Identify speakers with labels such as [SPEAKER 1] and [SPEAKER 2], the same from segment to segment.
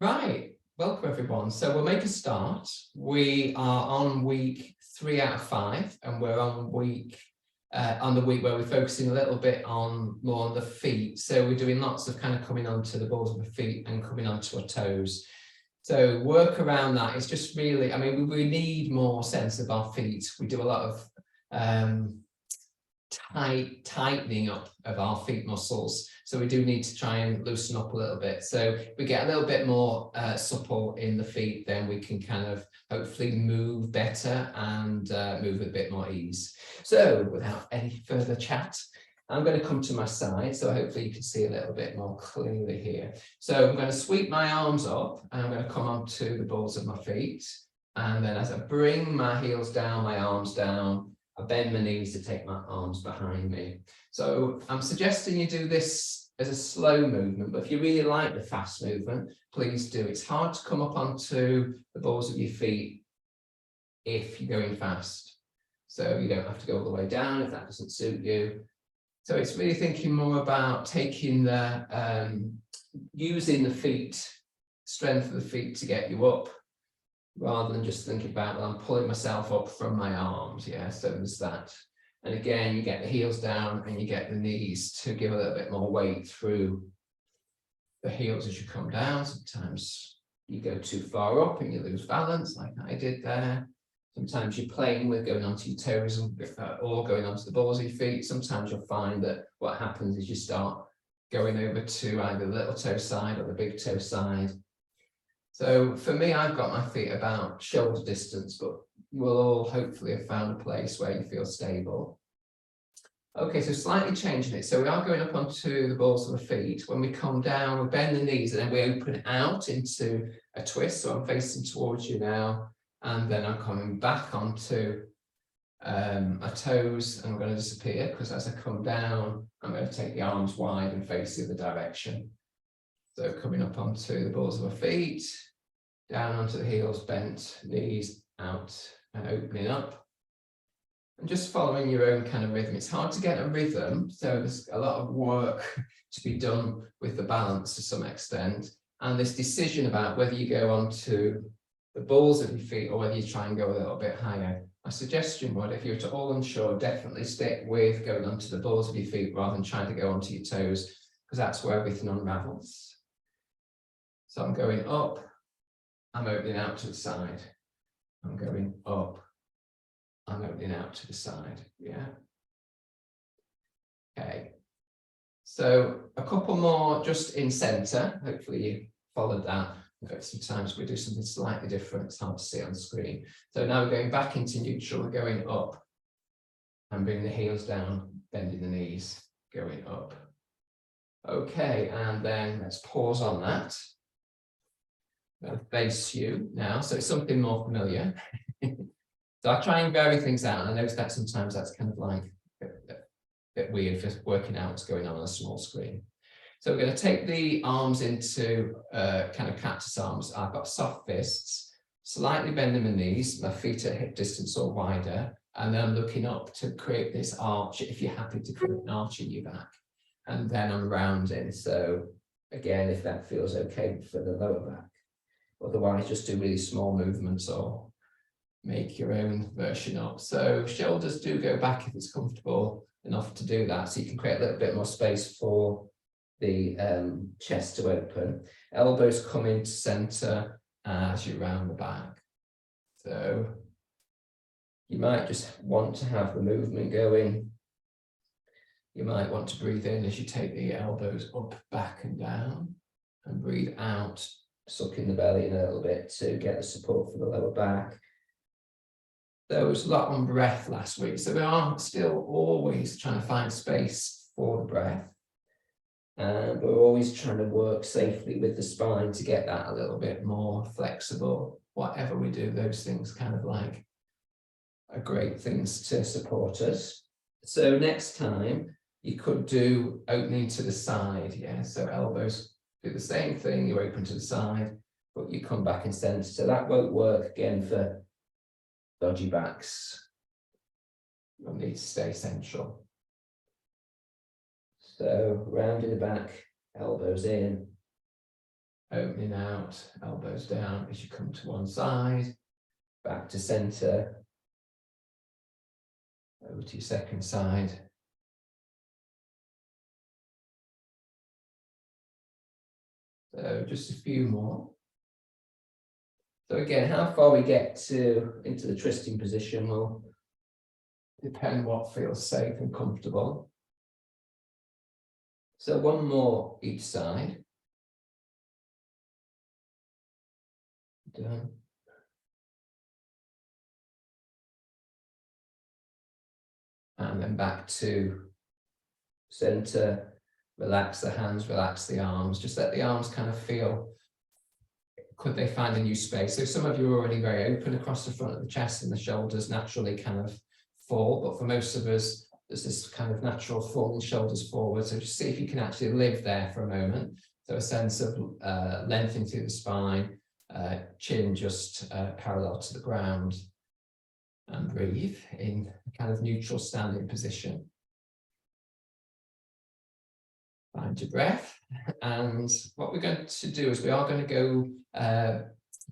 [SPEAKER 1] Right, welcome everyone. So we'll make a start. We are on week 3 out of 5, and we're on the week where we're focusing a little bit more on the feet. So we're doing lots of kind of coming onto the balls of the feet and coming onto our toes. So work around that. It's just really, I mean, we need more sense of our feet. We do a lot of tightening up of our feet muscles, so we do need to try and loosen up a little bit. So we get a little bit more supple in the feet, then we can kind of hopefully move better and move with a bit more ease. So without any further chat, I'm going to come to my side, so hopefully you can see a little bit more clearly here. So I'm going to sweep my arms up and I'm going to come onto the balls of my feet, and then as I bring my heels down, my arms down, I bend my knees to take my arms behind me. So I'm suggesting you do this as a slow movement, but if you really like the fast movement, please do. It's hard to come up onto the balls of your feet if you're going fast. So you don't have to go all the way down if that doesn't suit you. So it's really thinking more about taking using the feet, strength of the feet to get you up, rather than just thinking about, well, I'm pulling myself up from my arms. Yeah, so there's that. And again, you get the heels down and you get the knees to give a little bit more weight through the heels as you come down. Sometimes you go too far up and you lose balance, like I did there. Sometimes you're playing with going onto your toes or going onto the balls of your feet. Sometimes you'll find that what happens is you start going over to either the little toe side or the big toe side. So for me, I've got my feet about shoulder distance, but we'll all hopefully have found a place where you feel stable. Okay, so slightly changing it. So we are going up onto the balls of the feet. When we come down, we bend the knees and then we open out into a twist. So I'm facing towards you now, and then I'm coming back onto my toes, and I'm going to disappear because as I come down, I'm going to take the arms wide and face the other direction. So coming up onto the balls of my feet, down onto the heels, bent, knees out and opening up. And just following your own kind of rhythm. It's hard to get a rhythm, so there's a lot of work to be done with the balance to some extent. And this decision about whether you go onto the balls of your feet or whether you try and go a little bit higher. My suggestion would, if you're at all unsure, definitely stick with going onto the balls of your feet rather than trying to go onto your toes, because that's where everything unravels. So I'm going up, I'm opening out to the side. I'm going up, I'm opening out to the side. Yeah. Okay. So a couple more just in center. Hopefully you followed that. But sometimes we do something slightly different. It's hard to see on the screen. So now we're going back into neutral. We're going up and bringing the heels down, bending the knees, going up. Okay, and then let's pause on that. I'll face you now, so it's something more familiar. So I try and vary things out, and I notice that sometimes that's kind of like a bit weird for working out what's going on a small screen. So we're going to take the arms into kind of cactus arms. I've got soft fists, slightly bending my knees, my feet at hip distance or wider, and then I'm looking up to create this arch, if you're happy to create an arch in your back. And then I'm rounding. So again, if that feels okay for the lower back. Otherwise, just do really small movements or make your own version up. So shoulders do go back if it's comfortable enough to do that. So you can create a little bit more space for the chest to open. Elbows come into center as you round the back. So you might just want to have the movement going. You might want to breathe in as you take the elbows up, back and down, and breathe out, sucking the belly in a little bit to get the support for the lower back. There was a lot on breath last week, so we are still always trying to find space for the breath. And we're always trying to work safely with the spine to get that a little bit more flexible. Whatever we do, those things kind of like are great things to support us. So next time you could do opening to the side. Yeah, so elbows do the same thing, you open to the side, but you come back in center. So that won't work again for dodgy backs. You'll need to stay central. So rounding the back, elbows in, Opening out, elbows down as you come to one side, back to center, over to your second side. So just a few more. So again, how far we get into the twisting position will depend what feels safe and comfortable. So one more each side. Done. And then back to center, relax the hands, relax the arms, just let the arms kind of feel, could they find a new space? So some of you are already very open across the front of the chest, and the shoulders naturally kind of fall, but for most of us, there's this kind of natural falling shoulders forward. So just see if you can actually live there for a moment. So a sense of lengthening through the spine, chin just parallel to the ground, and breathe in a kind of neutral standing position. Find your breath, and what we're going to do is we are going to go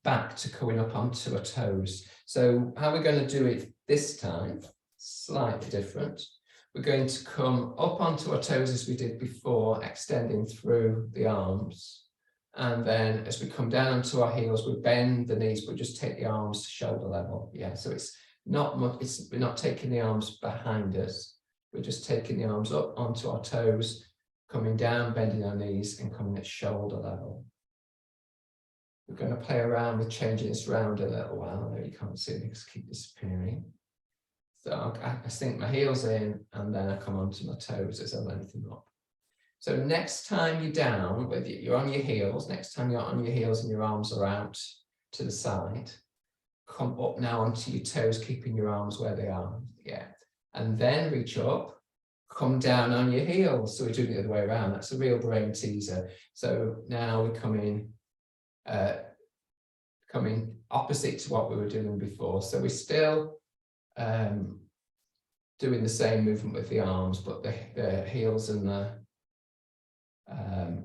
[SPEAKER 1] back to coming up onto our toes. So how we're going to do it this time, slightly different. We're going to come up onto our toes as we did before, extending through the arms. And then as we come down onto our heels, we bend the knees, but just take the arms to shoulder level. Yeah, so it's not much, we're not taking the arms behind us. We're just taking the arms up onto our toes, coming down, bending our knees, and coming at shoulder level. We're going to play around with changing this round a little while. I know you can't see it because I keep disappearing. So I sink my heels in, and then I come onto my toes as I lengthen up. So next time you're down, whether you're on your heels, next time you're on your heels and your arms are out to the side, come up now onto your toes, keeping your arms where they are. Yeah. And then reach up, come down on your heels. So we're doing it the other way around. That's a real brain teaser. So now we're coming opposite to what we were doing before. So we're still doing the same movement with the arms, but the heels and the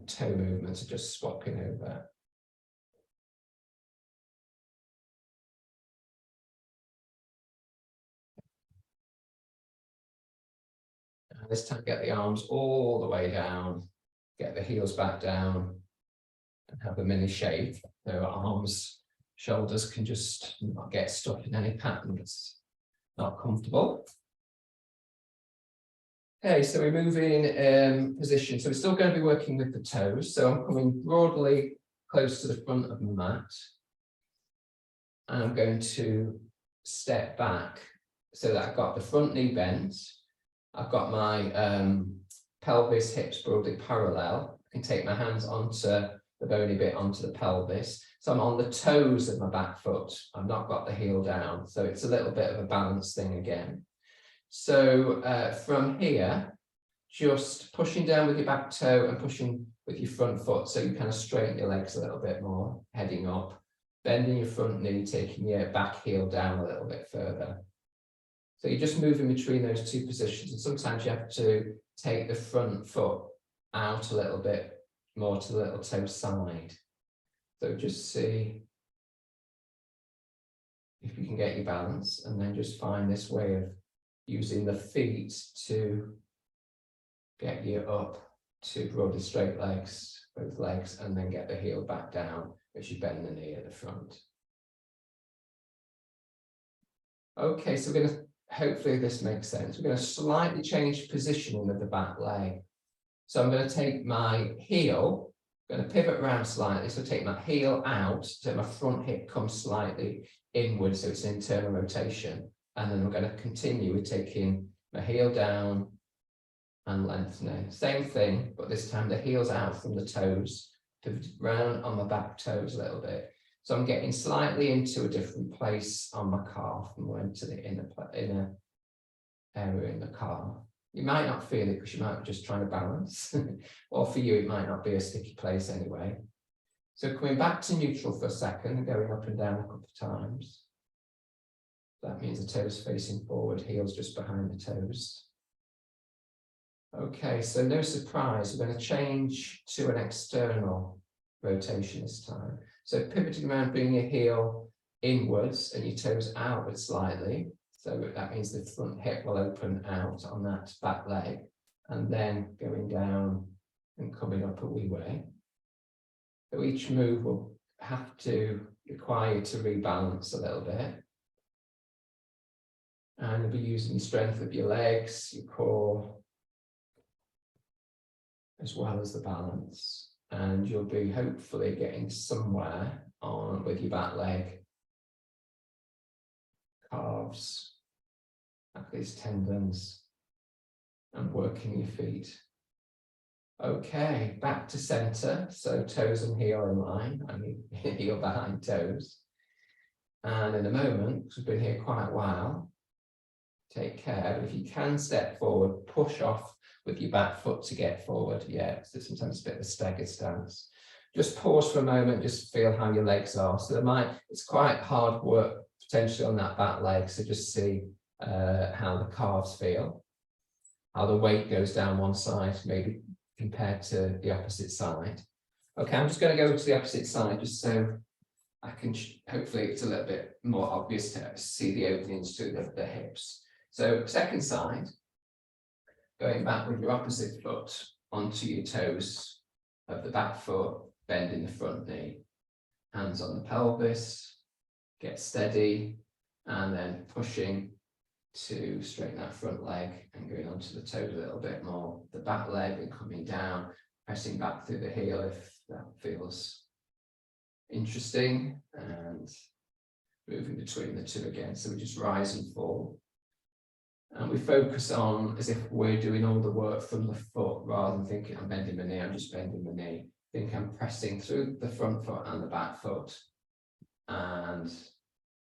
[SPEAKER 1] toe movements are just swapping over. And this time get the arms all the way down, get the heels back down, and have a mini shake. So arms, shoulders can just not get stuck in any pattern that's not comfortable. Okay, so we move in position. So we're still going to be working with the toes. So I'm coming broadly close to the front of my mat. And I'm going to step back so that I've got the front knee bent. I've got my pelvis, hips broadly parallel. I can take my hands onto the bony bit onto the pelvis. So I'm on the toes of my back foot. I've not got the heel down. So it's a little bit of a balance thing again. So from here, just pushing down with your back toe and pushing with your front foot. So you kind of straighten your legs a little bit more, heading up, bending your front knee, taking your back heel down a little bit further. So you're just moving between those two positions. And sometimes you have to take the front foot out a little bit more to the little toe side. So just see if you can get your balance, and then just find this way of using the feet to get you up to broadly straight legs, both legs, and then get the heel back down as you bend the knee at the front. Okay, so we're going to, hopefully this makes sense. We're going to slightly change positioning of the back leg. So I'm going to take my heel, I'm going to pivot around slightly, so take my heel out, so my front hip comes slightly inward, so it's an internal rotation. And then I'm going to continue with taking my heel down and lengthening. Same thing, but this time the heel's out from the toes, pivot round on my back toes a little bit. So I'm getting slightly into a different place on my calf, and we're into the inner area in the calf. You might not feel it because you might be just trying to balance, or for you it might not be a sticky place anyway. So coming back to neutral for a second and going up and down a couple of times. That means the toes facing forward, heels just behind the toes. Okay, so no surprise, we're going to change to an external rotation this time. So pivoting around, bringing your heel inwards and your toes outwards slightly. So that means the front hip will open out on that back leg, and then going down and coming up a wee way. So each move will have to require you to rebalance a little bit. And you'll be using the strength of your legs, your core, as well as the balance. And you'll be hopefully getting somewhere on with your back leg, calves, Achilles tendons, and working your feet. Okay, back to center. So toes and heel in line, I mean heel behind toes. And in a moment, because we've been here quite a while, take care. But if you can step forward, push off with your back foot to get forward. Yeah, so sometimes it's a bit of a staggered stance. Just pause for a moment, just feel how your legs are. So it's quite hard work potentially on that back leg. So just see how the calves feel, how the weight goes down one side, maybe compared to the opposite side. Okay, I'm just going to go to the opposite side just so I can, hopefully it's a little bit more obvious to see the openings to the hips. So second side, going back with your opposite foot onto your toes of the back foot, bending the front knee, hands on the pelvis, get steady, and then pushing to straighten that front leg and going onto the toes a little bit more, the back leg, and coming down, pressing back through the heel if that feels interesting, and moving between the two again. So we just rise and fall. And we focus on as if we're doing all the work from the foot rather than thinking I'm bending my knee, I'm just bending my knee. Think I'm pressing through the front foot and the back foot. And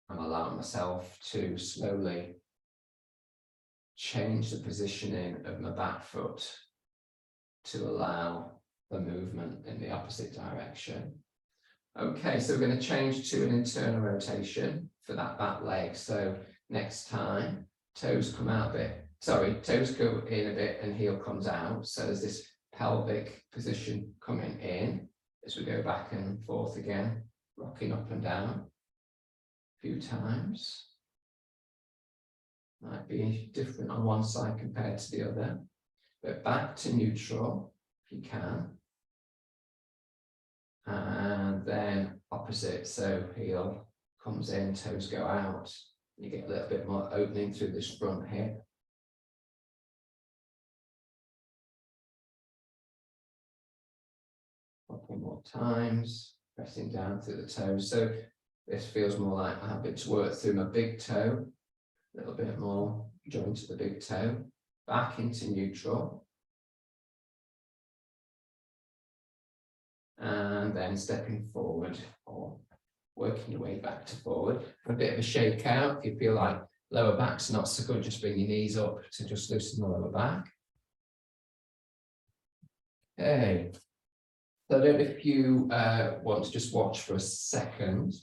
[SPEAKER 1] I'm allowing myself to slowly change the positioning of my back foot to allow the movement in the opposite direction. Okay, so we're going to change to an internal rotation for that back leg. So next time, toes come out a bit, toes go in a bit and heel comes out. So there's this pelvic position coming in as we go back and forth again, rocking up and down a few times. Might be different on one side compared to the other, but back to neutral if you can. And then opposite, so heel comes in, toes go out. You get a little bit more opening through this front hip. Couple more times, pressing down through the toes. So this feels more like I have to work through my big toe. A little bit more joint to the big toe, back into neutral, and then stepping forward or working your way back to forward. For a bit of a shake out, if you feel like lower back's not so good, just bring your knees up to just loosen the lower back. Okay, so I don't know if you want to just watch for a second.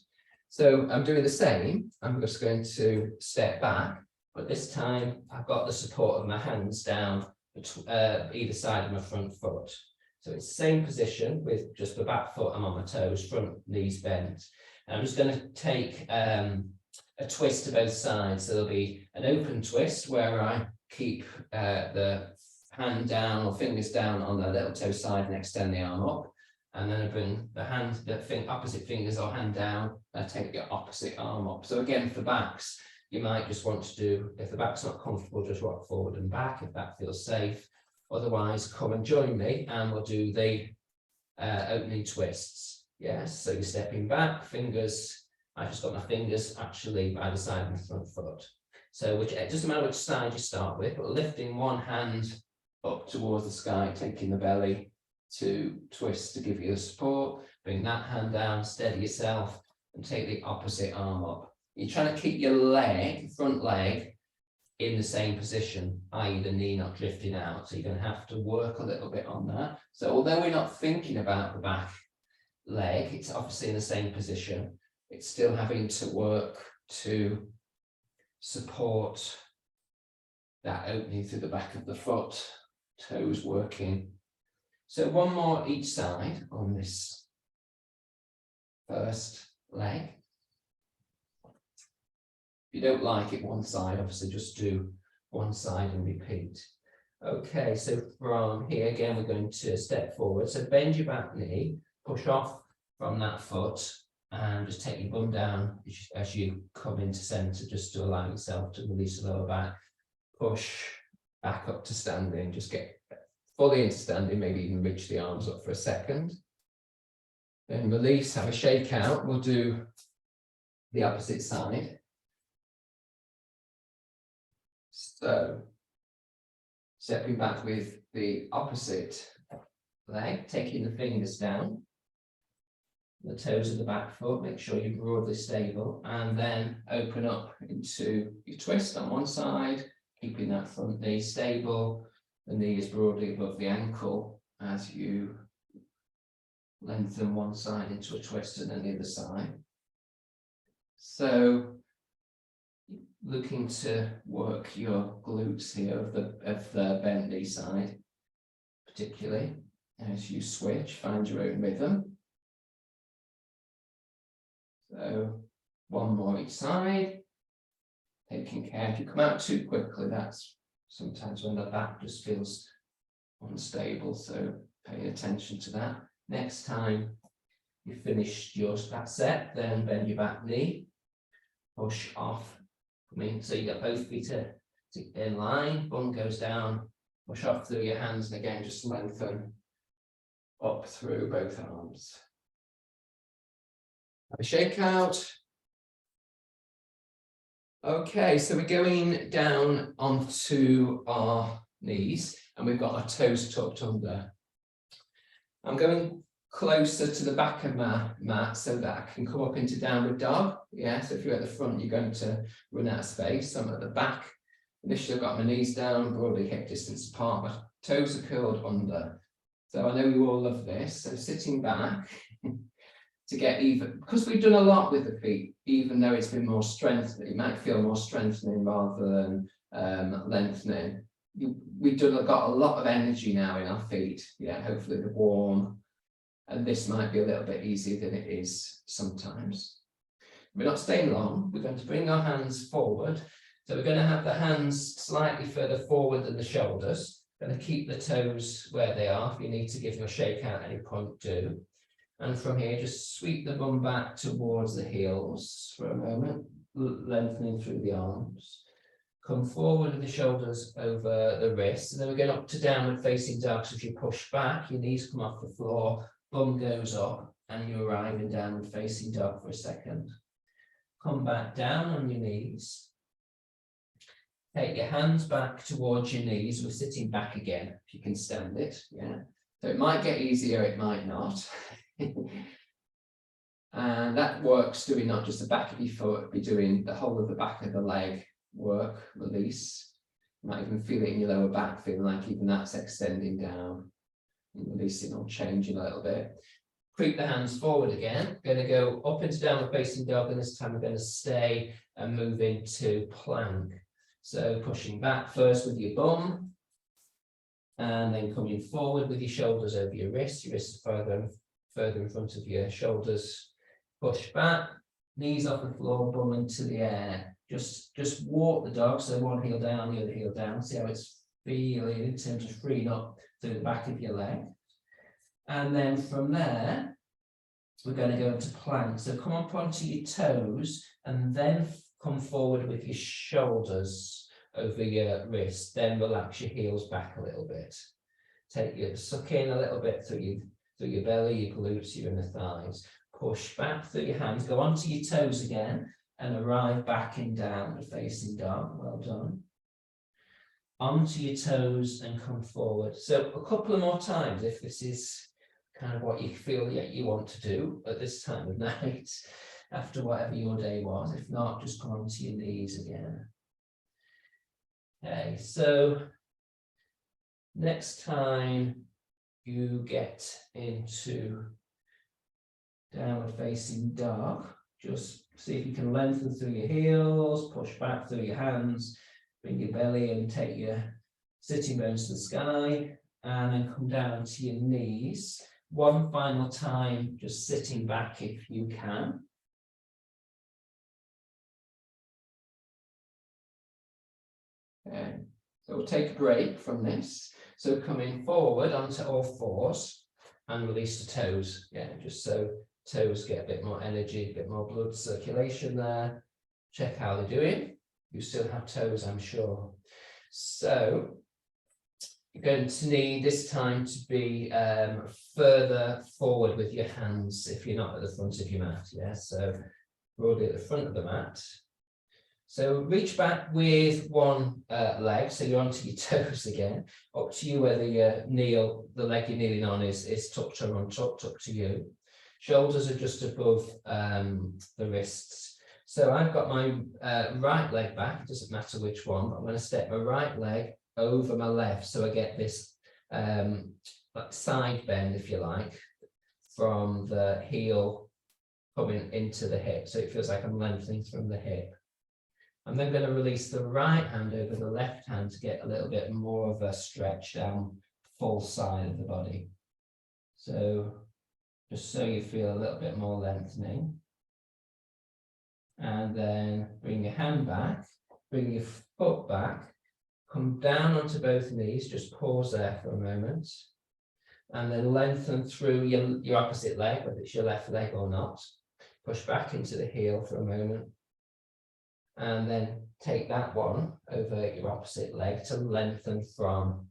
[SPEAKER 1] So I'm doing the same. I'm just going to step back, but this time I've got the support of my hands down either side of my front foot. So it's the same position with just the back foot, I'm on my toes, front knees bent. And I'm just going to take a twist to both sides. So there'll be an open twist where I keep the hand down or fingers down on the little toe side and extend the arm up. And then I bring the opposite fingers or hand down, and take your opposite arm up. So again, for backs, you might just want to do, if the back's not comfortable, just rock forward and back if that feels safe. Otherwise, come and join me and we'll do the opening twists. Yes, so you're stepping back, fingers, I've just got my fingers actually by the side of my front foot. So it doesn't matter which side you start with, but lifting one hand up towards the sky, taking the belly to twist to give you the support, bring that hand down, steady yourself, and take the opposite arm up. You're trying to keep your leg, front leg, in the same position, i.e. the knee not drifting out. So you're going to have to work a little bit on that. So although we're not thinking about the back leg, it's obviously in the same position. It's still having to work to support that opening through the back of the foot, toes working. So one more each side on this first leg. If you don't like it one side, obviously just do one side and repeat. Okay, so from here again, we're going to step forward. So bend your back knee, push off from that foot, and just take your bum down as you come into centre, just to allow yourself to release the lower back. Push back up to standing, just get fully into standing, maybe even reach the arms up for a second. Then release, have a shake out. We'll do the opposite side. So, stepping back with the opposite leg, taking the fingers down, the toes of the back foot, make sure you're broadly stable, and then open up into your twist on one side, keeping that front knee stable, the knee is broadly above the ankle as you lengthen one side into a twist and then the other side. So, looking to work your glutes here of the bent knee side, particularly as you switch, find your own rhythm. So one more each side, taking care. If you come out too quickly, that's sometimes when the back just feels unstable, so pay attention to that. Next time you finished that set, then bend your back knee, push off. So you got both feet in line, bum goes down, push off through your hands, and again just lengthen up through both arms. Have a shake out. Okay, so we're going down onto our knees and we've got our toes tucked under. I'm going closer to the back of my mat so that I can come up into downward dog. Yeah, so if you're at the front, you're going to run out of space. So I'm at the back. Initially, I've got my knees down, broadly hip distance apart. My toes are curled under. So I know you all love this. So sitting back to get even, because we've done a lot with the feet, even though it's been more strengthening, it might feel more strengthening rather than lengthening. We've got a lot of energy now in our feet. Yeah, hopefully they're warm. And this might be a little bit easier than it is sometimes. We're not staying long. We're going to bring our hands forward. So we're going to have the hands slightly further forward than the shoulders. Going to keep the toes where they are. If you need to give your shake out at any point, do. And from here, just sweep the bum back towards the heels for a moment, lengthening through the arms. Come forward with the shoulders over the wrists. And then we're going up to downward facing dog. So if you push back, your knees come off the floor. Bum goes up and you arrive in downward facing dog for a second. Come back down on your knees. Take your hands back towards your knees. We're sitting back again, if you can stand it. Yeah. So it might get easier, it might not. And that works doing not just the back of your foot, be doing the whole of the back of the leg work, release. You might even feel it in your lower back, feeling like even that's extending down. And releasing or changing a little bit. Creep the hands forward again. Going to go up into downward facing dog, and this time we're going to stay and move into plank. So pushing back first with your bum, and then coming forward with your shoulders over your wrists. Your wrists further in front of your shoulders. Push back, knees off the floor, bum into the air. Just walk the dog. So one heel down, the other heel down. See how it's feeling in terms of freeing up through the back of your leg. And then from there, we're going to go into plank. So come up onto your toes and then come forward with your shoulders over your wrist. Then relax your heels back a little bit. Suck in a little bit through your belly, your glutes, your inner thighs. Push back through your hands. Go onto your toes again and arrive back in downward facing dog. Well done. Onto your toes and come forward. So a couple of more times if this is kind of what you feel that you want to do at this time of night after whatever your day was. If not, just come onto your knees again. Okay, so next time you get into downward facing dog, just see if you can lengthen through your heels, push back through your hands, bring your belly and take your sitting bones to the sky, and then come down to your knees. one final time, just sitting back if you can. Okay, so we'll take a break from this. So coming forward onto all fours and release the toes. Yeah, just so toes get a bit more energy, a bit more blood circulation there. Check how they're doing. You still have toes, I'm sure. So you're going to need this time to be further forward with your hands if you're not at the front of your mat. Yeah, so broadly at the front of the mat. So reach back with one leg, so you're onto your toes again. Up to you whether you kneel, the leg you're kneeling on is tucked or untucked, up to you. Shoulders are just above the wrists. So I've got my right leg back, it doesn't matter which one, but I'm going to step my right leg over my left, so I get this side bend, if you like, from the heel coming into the hip. So it feels like I'm lengthening from the hip. I'm then going to release the right hand over the left hand to get a little bit more of a stretch down full side of the body. So just so you feel a little bit more lengthening. And then bring your hand back, bring your foot back, come down onto both knees, just pause there for a moment. And then lengthen through your opposite leg, whether it's your left leg or not. Push back into the heel for a moment. And then take that one over your opposite leg to lengthen from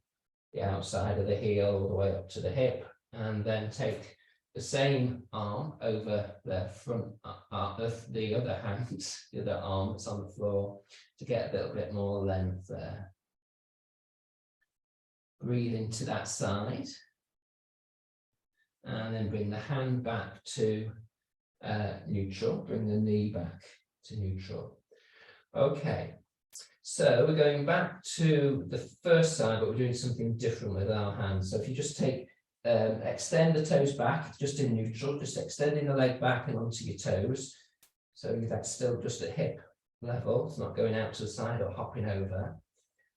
[SPEAKER 1] the outside of the heel all the way up to the hip. And then take the same arm over the front of the other hand, the other arm that's on the floor, to get a little bit more length there. Breathe into that side. And then bring the hand back to neutral. Bring the knee back to neutral. Okay, so we're going back to the first side, but we're doing something different with our hands. So if you just take, extend the toes back, just in neutral, just extending the leg back and onto your toes. So that's still just at hip level, it's not going out to the side or hopping over.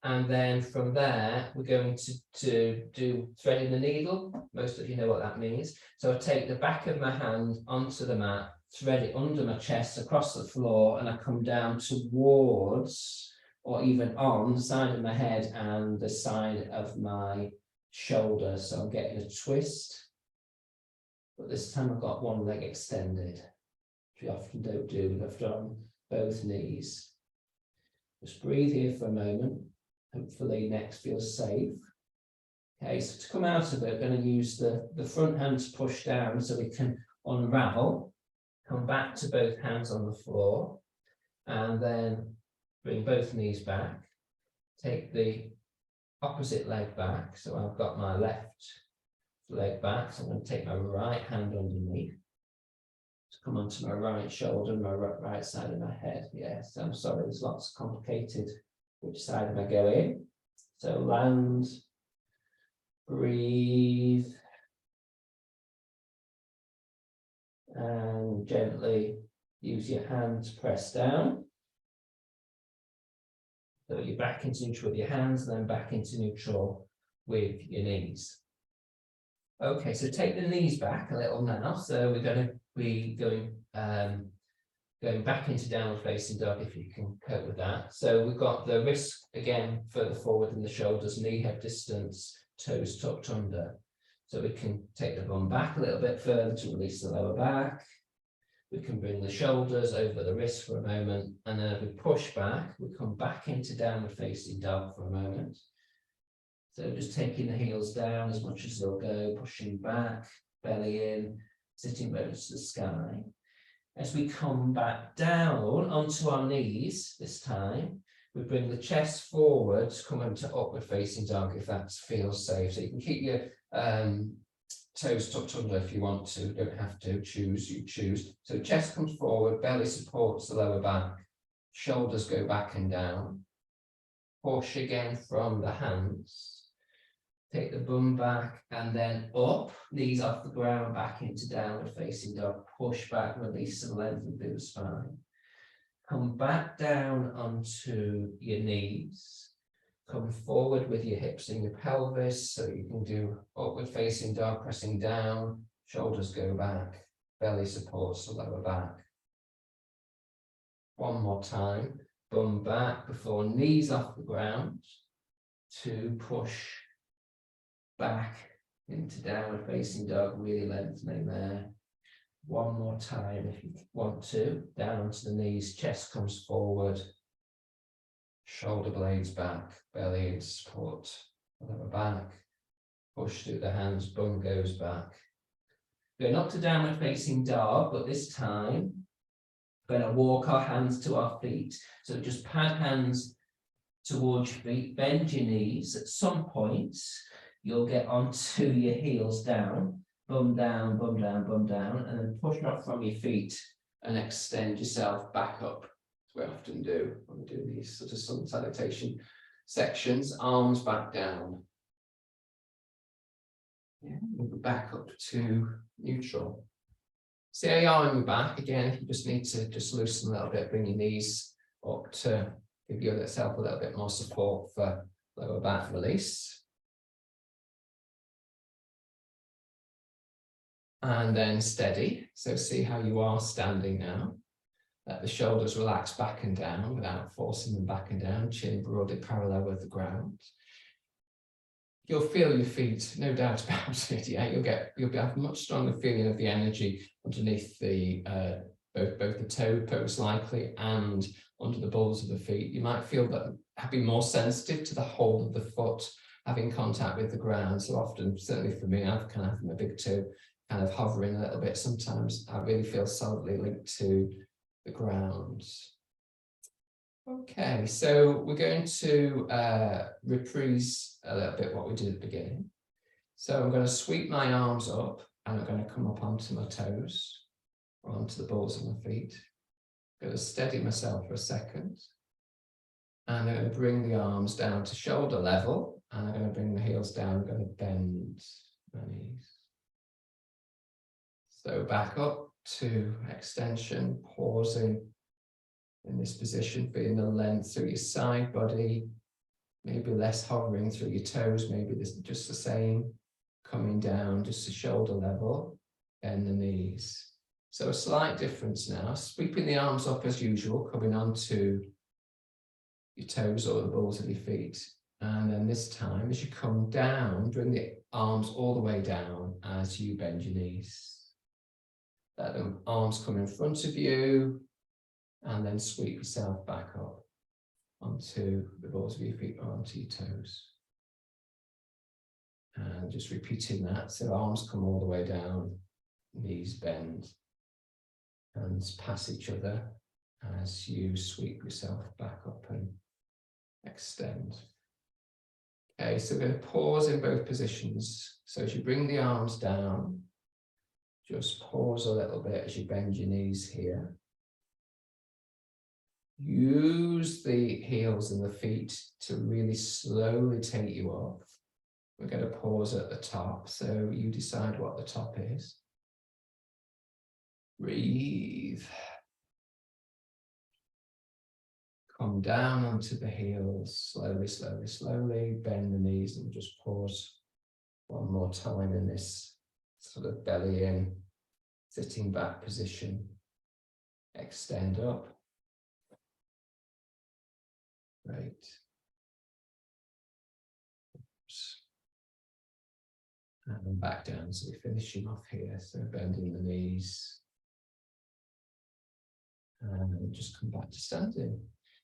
[SPEAKER 1] And then from there, we're going to do threading the needle. Most of you know what that means. So I take the back of my hand onto the mat, thread it under my chest across the floor, and I come down towards or even on the side of my head and the side of my shoulder. So I'm getting a twist, but this time I've got one leg extended, which we often don't do. I've done both knees. Just breathe here for a moment. Hopefully next feels safe. Okay, so to come out of it, we're going to use the front hand to push down so we can unravel. Come back to both hands on the floor, and then bring both knees back. Take the opposite leg back. So I've got my left leg back. So I'm going to take my right hand underneath to come onto my right shoulder, my right side of my head. Yes, I'm sorry, there's lots of complicated. Which side am I going? So land, breathe, and gently use your hand to press down. So you're back into neutral with your hands, and then back into neutral with your knees. Okay, so take the knees back a little now. So we're going to be going back into downward facing dog if you can cope with that. So we've got the wrist again further forward than the shoulders, knee hip distance, toes tucked under. So we can take the bum back a little bit further to release the lower back. We can bring the shoulders over the wrist for a moment, and then as we push back, we come back into downward facing dog for a moment. So just taking the heels down as much as they'll go, pushing back, belly in, sitting bones to the sky. As we come back down onto our knees this time, we bring the chest forward, come into upward facing dog if that feels safe. So you can keep your toes tucked under if you want to, don't have to, you choose. So chest comes forward, belly supports the lower back, shoulders go back and down. Push again from the hands. Take the bum back and then up, knees off the ground, back into downward facing dog. Push back, release and lengthen through the spine. Come back down onto your knees. Come forward with your hips and your pelvis, so you can do upward facing dog, pressing down, shoulders go back, belly supports the lower back. One more time, bum back before knees off the ground. 2, push back into downward facing dog, really lengthening there. One more time if you want to, down onto the knees, chest comes forward, shoulder blades back, belly in support, lower back, push through the hands, bum goes back. Going up to downward facing dog, but this time we're going to walk our hands to our feet. So just pad hands towards your feet, bend your knees. At some points, you'll get onto your heels down, bum down, bum down, bum down, and then push up from your feet and extend yourself back up. As we often do when we do these sort of sun salutation sections, arms back down. Yeah, move back up to neutral. See how you are on your back. Again, if you just need to just loosen a little bit, bring your knees up to give yourself a little bit more support for lower back release. And then steady. So see how you are standing now. Let the shoulders relax back and down without forcing them back and down. Chin broadly parallel with the ground. You'll feel your feet, no doubt about it. Yeah, you'll have a much stronger feeling of the energy underneath the both the toe posts likely and under the balls of the feet. You might feel that being more sensitive to the hold of the foot, having contact with the ground. So often, certainly for me, I've kind of had my big toe kind of hovering a little bit. Sometimes I really feel solidly linked to the ground. Okay, so we're going to reprise a little bit what we did at the beginning. So I'm going to sweep my arms up and I'm going to come up onto my toes or onto the balls of my feet. I'm going to steady myself for a second. And I'm going to bring the arms down to shoulder level and I'm going to bring the heels down. I'm going to bend my knees. So back up to extension, pausing in this position, feeling the length through your side body, maybe less hovering through your toes, maybe this just the same, coming down just to shoulder level, bend the knees. So a slight difference now, sweeping the arms up as usual, coming onto your toes or the balls of your feet. And then this time, as you come down, bring the arms all the way down as you bend your knees. Let the arms come in front of you, and then sweep yourself back up onto the balls of your feet or onto your toes. And just repeating that, so arms come all the way down, knees bend, hands pass each other as you sweep yourself back up and extend. Okay, so we're going to pause in both positions. So as you bring the arms down, just pause a little bit as you bend your knees here. Use the heels and the feet to really slowly take you up. We're going to pause at the top, so you decide what the top is. Breathe. Come down onto the heels, slowly, slowly, slowly. Bend the knees and just pause one more time in this sort of belly in, sitting back position. Extend up. Great. Oops. And then back down, so we're finishing off here. So bending the knees. And just come back to standing.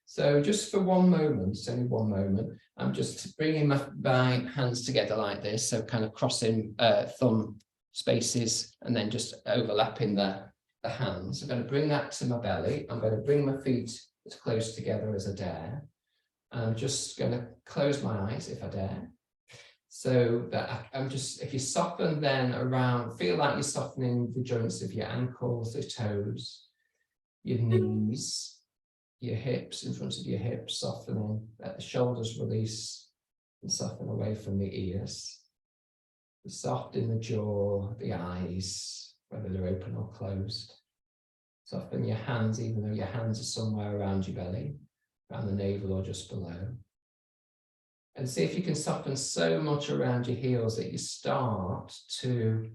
[SPEAKER 1] So just for one moment, it's only one moment, I'm just bringing my hands together like this. So kind of crossing thumb spaces and then just overlapping the hands. I'm going to bring that to my belly. I'm going to bring my feet as close together as I dare. I'm just going to close my eyes if I dare. So that I'm just, if you soften then around, feel like you're softening the joints of your ankles, the toes, your knees, your hips, in front of your hips, softening, let the shoulders release and soften away from the ears. Be soft in the jaw, the eyes, whether they're open or closed. Soften your hands, even though your hands are somewhere around your belly, around the navel or just below. And see if you can soften so much around your heels that you start to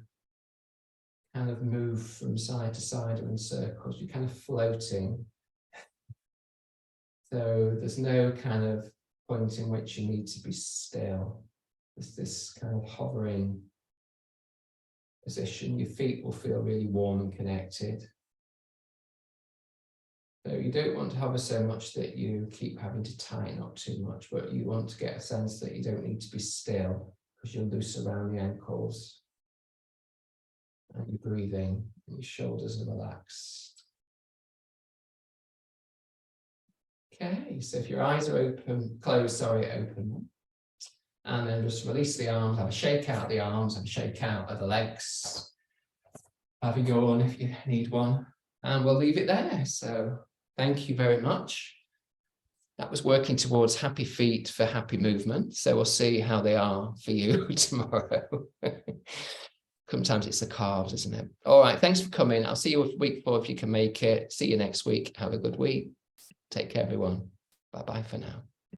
[SPEAKER 1] kind of move from side to side or in circles. You're kind of floating. So there's no kind of point in which you need to be still. There's this kind of hovering position. Your feet will feel really warm and connected. So you don't want to hover so much that you keep having to tighten up too much, but you want to get a sense that you don't need to be still because you're loose around the ankles. And you're breathing, and your shoulders are relaxed. Okay, so if your eyes are open, open. And then just release the arms, have a shake out of the arms and shake out of the legs. Have a yawn if you need one. And we'll leave it there. So thank you very much. That was working towards happy feet for happy movement. So we'll see how they are for you tomorrow. Sometimes it's the calves, isn't it? All right, thanks for coming. I'll see you week 4 if you can make it. See you next week. Have a good week. Take care, everyone. Bye-bye for now.